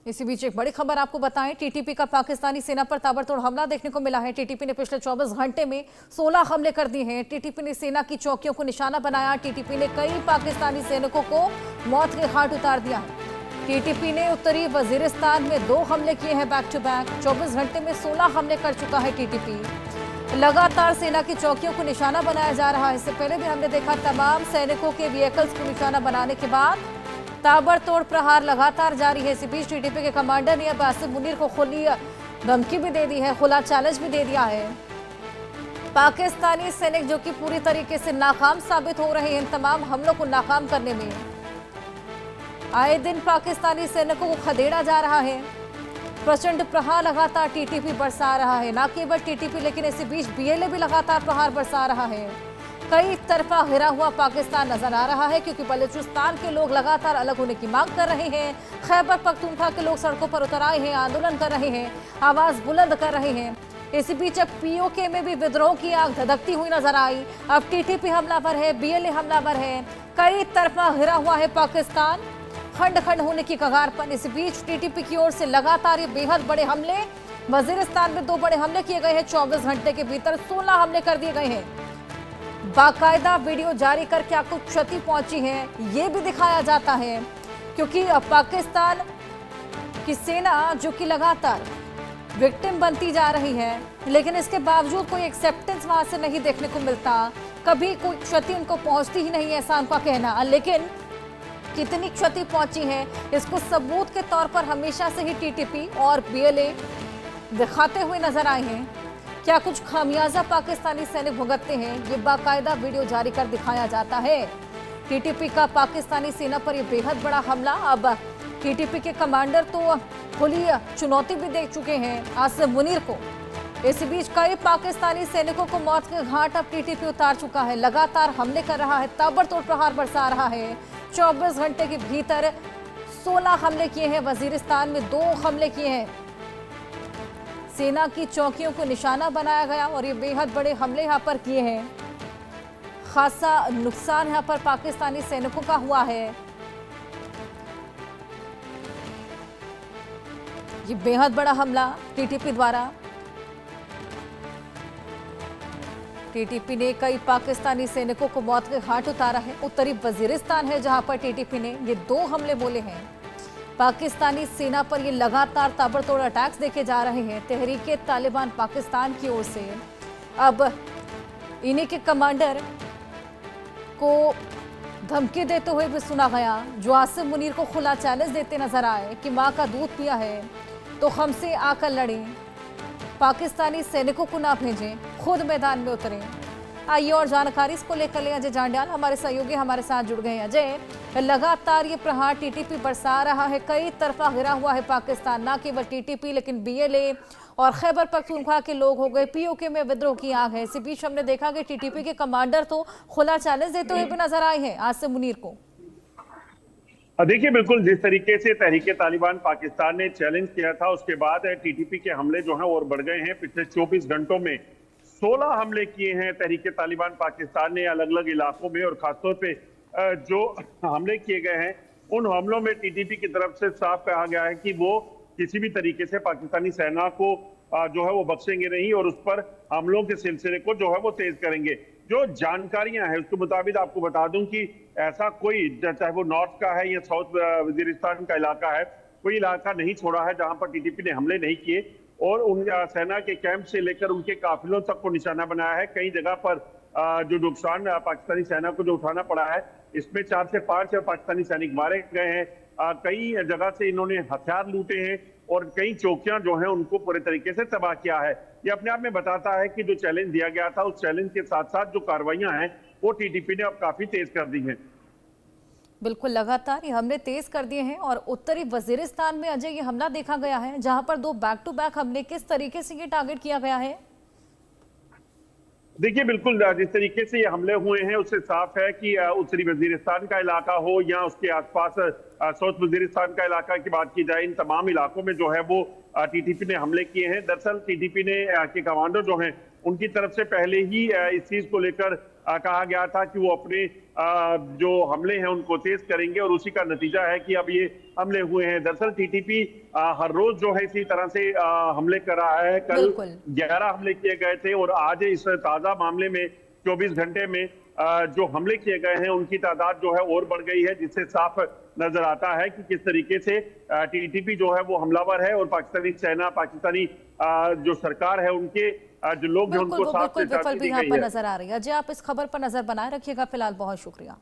इसी बीच एक बड़ी खबर आपको बताएं, टीटीपी का पाकिस्तानी सेना पर ताबड़तोड़ हमला देखने को मिला है। टीटीपी ने पिछले 24 घंटे में 16 हमले कर दिए हैं। टीटीपी ने सेना की चौकियों को निशाना बनाया। टीटीपी ने कई पाकिस्तानी सैनिकों को मौत के घाट उतार दिया है। टीटीपी ने उत्तरी वजीरिस्तान में 2 हमले किए हैं बैक टू बैक। 24 घंटे में 16 हमले कर चुका है टीटीपी। लगातार सेना की चौकियों को निशाना बनाया जा रहा है। इससे पहले भी हमने देखा तमाम सैनिकों के व्हीकल्स को निशाना बनाने के बाद ताबड़तोड़ प्रहार लगातार जारी है। इसी बीच टीटीपी के कमांडर ने अब आसिम मुनीर को खुली धमकी भी दे दी है, खुला चैलेंज भी दे दिया है। पाकिस्तानी सैनिक जो कि पूरी तरीके से नाकाम साबित हो रहे हैं इन तमाम हमलों को नाकाम करने में। आए दिन पाकिस्तानी सैनिकों को खदेड़ा जा रहा है। प्रचंड प्रहार लगातार टीटीपी बरसा रहा है। न केवल टीटीपी लेकिन इसी बीच बीएलए भी लगातार प्रहार बरसा रहा है। कई तरफा घिरा हुआ पाकिस्तान नजर आ रहा है क्योंकि बलूचिस्तान के लोग लगातार अलग होने की मांग कर रहे हैं। खैबर पख्तूनख्वा के लोग सड़कों पर उतर आए हैं, आंदोलन कर रहे हैं, आवाज बुलंद कर रहे हैं। इसी बीच अब पीओके में भी विद्रोह की आग धधकती हुई नजर आई। अब टीटीपी हमलावर है, बीएलए हमलावर है। कई तरफा घिरा हुआ है पाकिस्तान, खंड खंड होने की कगार पर। इस बीच टीटीपी की ओर से लगातार ये बेहद बड़े हमले, वजीरिस्तान में 2 बड़े हमले किए गए हैं। 24 घंटे के भीतर 16 हमले कर दिए गए हैं। बाकायदा वीडियो जारी कर क्या कुछ क्षति पहुंची है ये भी दिखाया जाता है, क्योंकि अब पाकिस्तान की सेना जो कि लगातार विक्टिम बनती जा रही है, लेकिन इसके बावजूद कोई एक्सेप्टेंस वहां से नहीं देखने को मिलता। कभी कोई क्षति उनको पहुंचती ही नहीं, ऐसा उनका कहना। लेकिन कितनी क्षति पहुंची है इसको सबूत के तौर पर हमेशा से ही टीटीपी और बीएलए दिखाते हुए नजर आए हैं। क्या कुछ खामियाजा पाकिस्तानी सैनिक भुगतते हैं, ये बाकायदा वीडियो जारी कर दिखाया जाता है। टीटीपी का पाकिस्तानी सेना पर यह बेहद बड़ा हमला। अब टीटीपी के कमांडर तो खुली चुनौती भी दे चुके हैं आसिम मुनीर को। इस बीच कई पाकिस्तानी सैनिकों को मौत के घाट अब टीटीपी उतार चुका है। लगातार हमले कर रहा है, ताबड़तोड़ प्रहार बरसा रहा है। 24 घंटे के भीतर 16 हमले किए हैं। वजीरिस्तान में 2 हमले किए हैं। सेना की चौकियों को निशाना बनाया गया और ये बेहद बड़े हमले यहाँ पर किए हैं। खासा नुकसान यहाँ पर पाकिस्तानी सैनिकों का हुआ है। ये बेहद बड़ा हमला टीटीपी द्वारा। टीटीपी ने कई पाकिस्तानी सैनिकों को मौत के घाट उतारा है। उत्तरी वजीरिस्तान है जहां पर टीटीपी ने ये 2 हमले बोले हैं। पाकिस्तानी सेना पर ये लगातार ताबड़तोड़ अटैक्स देखे जा रहे हैं तहरीके तालिबान पाकिस्तान की ओर से। अब इन्हीं के कमांडर को धमकी देते हुए भी सुना गया, जो आसिम मुनीर को खुला चैलेंज देते नजर आए कि मां का दूध पिया है तो हमसे आकर लड़ें, पाकिस्तानी सैनिकों को ना भेजें, खुद मैदान में उतरें। आइए और जानकारी इसको लेकर ले अजय जांडियाल हमारे सहयोगी हमारे साथ जुड़ गए हैं। अजय, लगातार ये प्रहार टीटीपी बरसा रहा है, कई तरफा घिरा हुआ है पाकिस्तान। ना केवल टीटीपी लेकिन बीएलए और खैबर पख्तूनख्वा के लोग हो गए, पीओके में विद्रोह की आग है। इसी बीच हमने देखा कि टीटीपी के कमांडर तो खुला चैलेंज देते हुए भी नजर आए हैं आसिम मुनीर को। देखिए, बिल्कुल जिस तरीके से तहरीके तालिबान पाकिस्तान ने चैलेंज किया था, उसके बाद टीटीपी के हमले जो हैं और बढ़ गए हैं। पिछले 24 घंटों में 16 हमले किए हैं तहरीके तालिबान पाकिस्तान ने अलग अलग इलाकों में। और खासतौर पे जो हमले किए गए हैं उन हमलों में टीटीपी की तरफ से साफ कहा गया है कि वो किसी भी तरीके से पाकिस्तानी सेना को जो है वो बख्शेंगे नहीं और उस पर हमलों के सिलसिले को जो है वो तेज करेंगे। जो जानकारियां हैं उसके मुताबिक आपको बता दूं कि ऐसा कोई, चाहे वो नॉर्थ का है या साउथ वजीरिस्तान का इलाका है, कोई इलाका नहीं छोड़ा है जहां पर टीटीपी ने हमले नहीं किए। और उन सेना के कैंप से लेकर उनके काफिलों तक को निशाना बनाया है। कई जगह पर जो नुकसान पाकिस्तानी सेना को जो उठाना पड़ा है, इसमें 4 से 5 पाकिस्तानी सैनिक मारे गए हैं। कई जगह से इन्होंने हथियार लूटे हैं और कई चौकियां जो हैं उनको पूरे तरीके से तबाह किया है। ये अपने आप में बताता है कि जो चैलेंज दिया गया था, उस चैलेंज के साथ साथ जो कार्रवाइयां हैं वो टीटीपी ने अब काफी तेज कर दी हैं। बिल्कुल, लगातार ये हमले तेज कर दिए हैं। और उत्तरी वजीरिस्तान में अजय ये हमला देखा गया है जहां पर 2 बैक टू बैक हमले, किस तरीके से ये टारगेट किया गया है? देखिए, बिल्कुल जिस तरीके से ये हमले हुए हैं उससे साफ है कि उत्तरी वजीरिस्तान का इलाका हो या उसके आसपास साउथ वजीरिस्तान का इलाका की बात की जाए, इन तमाम इलाकों में जो है वो टीटीपी ने हमले किए हैं। दरअसल टीटीपी ने के कमांडो जो हैं उनकी तरफ से पहले ही इस चीज को लेकर कहा गया था कि वो अपने जो हमले हैं उनको तेज करेंगे और उसी का नतीजा है कि अब ये हमले हुए हैं। दरअसल टीटीपी हर रोज जो है इसी तरह से हमले कर रहा है। कल 11 हमले किए गए थे और आज इस ताजा मामले में 24 घंटे में जो हमले किए गए हैं उनकी तादाद जो है और बढ़ गई है, जिससे साफ नजर आता है कि किस तरीके से टीटीपी जो है वो हमलावर है और पाकिस्तानी सेना, पाकिस्तानी जो सरकार है, उनके जो लोग हैं उनको साफ विफल भी यहाँ पर नजर आ रही है। जी, आप इस खबर पर नजर बनाए रखिएगा। फिलहाल बहुत शुक्रिया।